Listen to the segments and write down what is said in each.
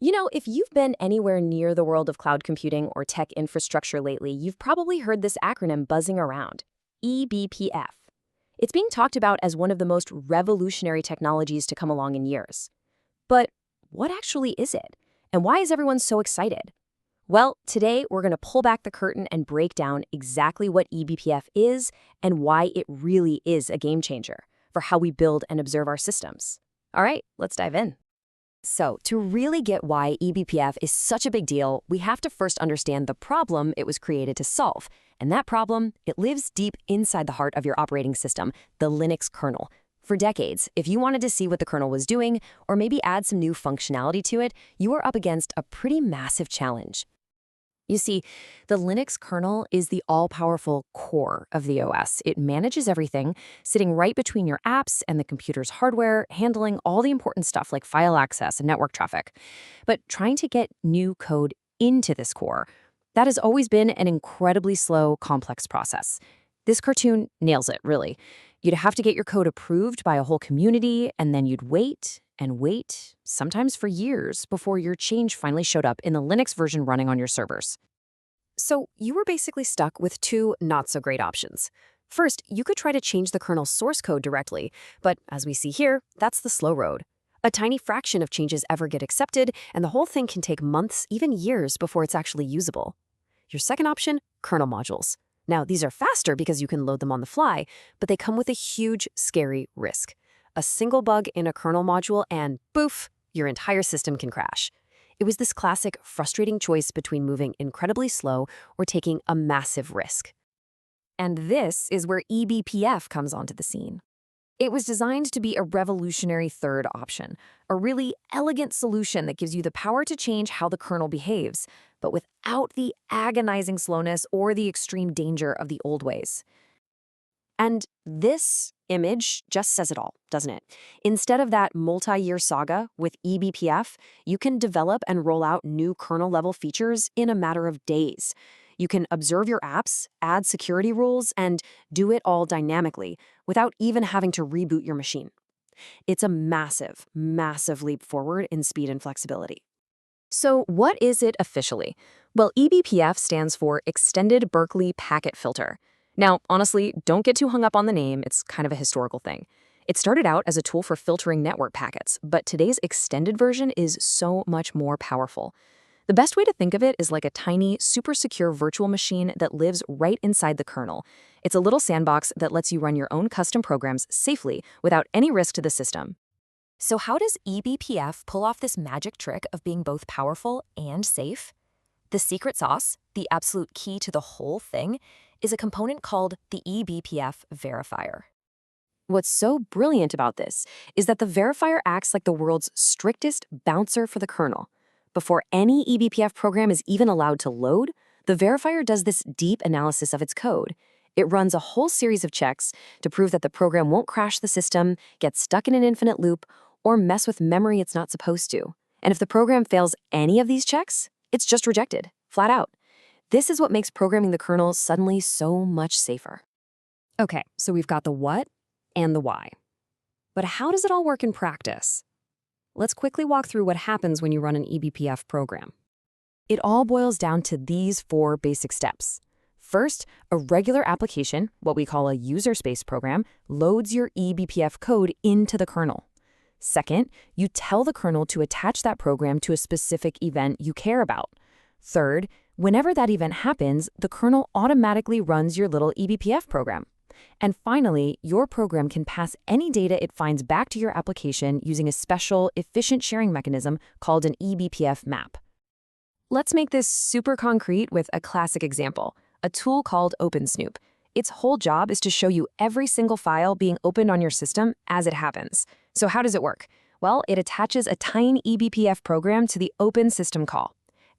If you've been anywhere near the world of cloud computing or tech infrastructure lately, you've probably heard this acronym buzzing around, eBPF. It's being talked about as one of the most revolutionary technologies to come along in years. But what actually is it? And why is everyone so excited? Well, today we're going to pull back the curtain and break down exactly what eBPF is and why it really is a game changer for how we build and observe our systems. All right, let's dive in. So, to really get why eBPF is such a big deal, we have to first understand the problem it was created to solve. And that problem, it lives deep inside the heart of your operating system, the Linux kernel. For decades, if you wanted to see what the kernel was doing, or maybe add some new functionality to it, you were up against a pretty massive challenge. You see, the Linux kernel is the all-powerful core of the OS. It manages everything, sitting right between your apps and the computer's hardware, handling all the important stuff like file access and network traffic. But trying to get new code into this core, that has always been an incredibly slow, complex process. This cartoon nails it, really. You'd have to get your code approved by a whole community, and then you'd wait and wait, sometimes for years, before your change finally showed up in the Linux version running on your servers. So you were basically stuck with two not-so-great options. First, you could try to change the kernel's source code directly, but as we see here, that's the slow road. A tiny fraction of changes ever get accepted, and the whole thing can take months, even years, before it's actually usable. Your second option, kernel modules. Now, these are faster because you can load them on the fly, but they come with a huge, scary risk. A single bug in a kernel module and, boof, your entire system can crash. It was this classic, frustrating choice between moving incredibly slow or taking a massive risk. And this is where eBPF comes onto the scene. It was designed to be a revolutionary third option, a really elegant solution that gives you the power to change how the kernel behaves, but without the agonizing slowness or the extreme danger of the old ways. And this image just says it all, doesn't it? Instead of that multi-year saga with eBPF, you can develop and roll out new kernel-level features in a matter of days. You can observe your apps, add security rules, and do it all dynamically without even having to reboot your machine. It's a massive, massive leap forward in speed and flexibility. So what is it officially? Well, eBPF stands for Extended Berkeley Packet Filter. Now, honestly, don't get too hung up on the name. It's kind of a historical thing. It started out as a tool for filtering network packets, but today's extended version is so much more powerful. The best way to think of it is like a tiny, super secure virtual machine that lives right inside the kernel. It's a little sandbox that lets you run your own custom programs safely without any risk to the system. So how does eBPF pull off this magic trick of being both powerful and safe? The secret sauce, the absolute key to the whole thing, is a component called the eBPF verifier. What's so brilliant about this is that the verifier acts like the world's strictest bouncer for the kernel. Before any eBPF program is even allowed to load, the verifier does this deep analysis of its code. It runs a whole series of checks to prove that the program won't crash the system, get stuck in an infinite loop, or mess with memory it's not supposed to. And if the program fails any of these checks, it's just rejected, flat out. This is what makes programming the kernel suddenly so much safer. Okay, so we've got the what and the why. But how does it all work in practice? Let's quickly walk through what happens when you run an eBPF program. It all boils down to these 4 basic steps. First, a regular application, what we call a user space program, loads your eBPF code into the kernel. Second, you tell the kernel to attach that program to a specific event you care about. Third, whenever that event happens, the kernel automatically runs your little eBPF program. And finally, your program can pass any data it finds back to your application using a special, efficient sharing mechanism called an eBPF map. Let's make this super concrete with a classic example, a tool called OpenSnoop. Its whole job is to show you every single file being opened on your system as it happens. So how does it work? Well, it attaches a tiny eBPF program to the open system call.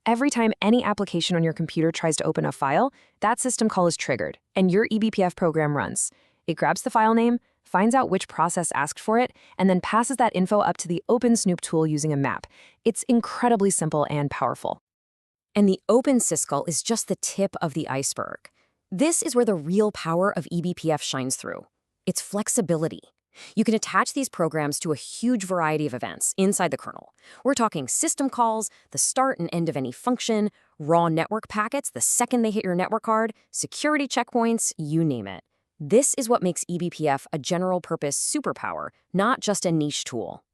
Every time any application on your computer tries to open a file, that system call is triggered, and your eBPF program runs. It grabs the file name, finds out which process asked for it, and then passes that info up to the OpenSnoop tool using a map. It's incredibly simple and powerful. And the OpenSyscall is just the tip of the iceberg. This is where the real power of eBPF shines through. Its flexibility. You can attach these programs to a huge variety of events inside the kernel. We're talking system calls, the start and end of any function, raw network packets the second they hit your network card, security checkpoints, you name it. This is what makes eBPF a general-purpose superpower, not just a niche tool.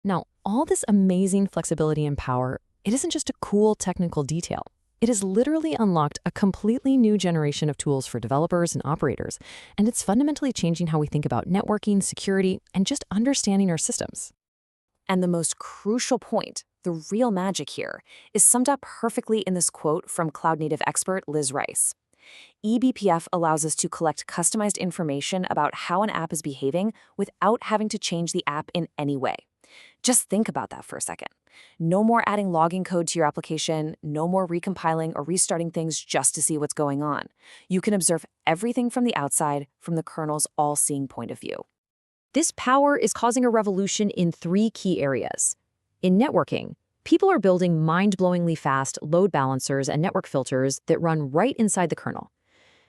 Now, all this amazing flexibility and power, it isn't just a cool technical detail. It has literally unlocked a completely new generation of tools for developers and operators, and it's fundamentally changing how we think about networking, security, and just understanding our systems. And the most crucial point, the real magic here, is summed up perfectly in this quote from cloud-native expert Liz Rice. eBPF allows us to collect customized information about how an app is behaving without having to change the app in any way. Just think about that for a second. No more adding logging code to your application, no more recompiling or restarting things just to see what's going on. You can observe everything from the outside, from the kernel's all-seeing point of view. This power is causing a revolution in 3 key areas. In networking, people are building mind-blowingly fast load balancers and network filters that run right inside the kernel.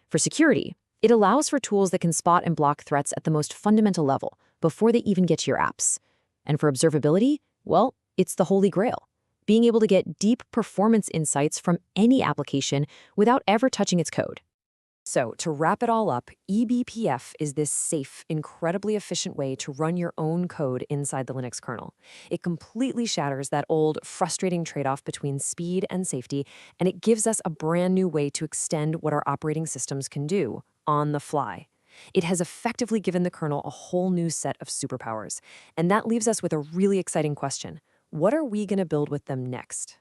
For security, it allows for tools that can spot and block threats at the most fundamental level before they even get to your apps. And for observability, well, it's the holy grail, being able to get deep performance insights from any application without ever touching its code. So, to wrap it all up, eBPF is this safe, incredibly efficient way to run your own code inside the Linux kernel. It completely shatters that old, frustrating trade-off between speed and safety, and it gives us a brand new way to extend what our operating systems can do on the fly. It has effectively given the kernel a whole new set of superpowers, and that leaves us with a really exciting question. What are we going to build with them next?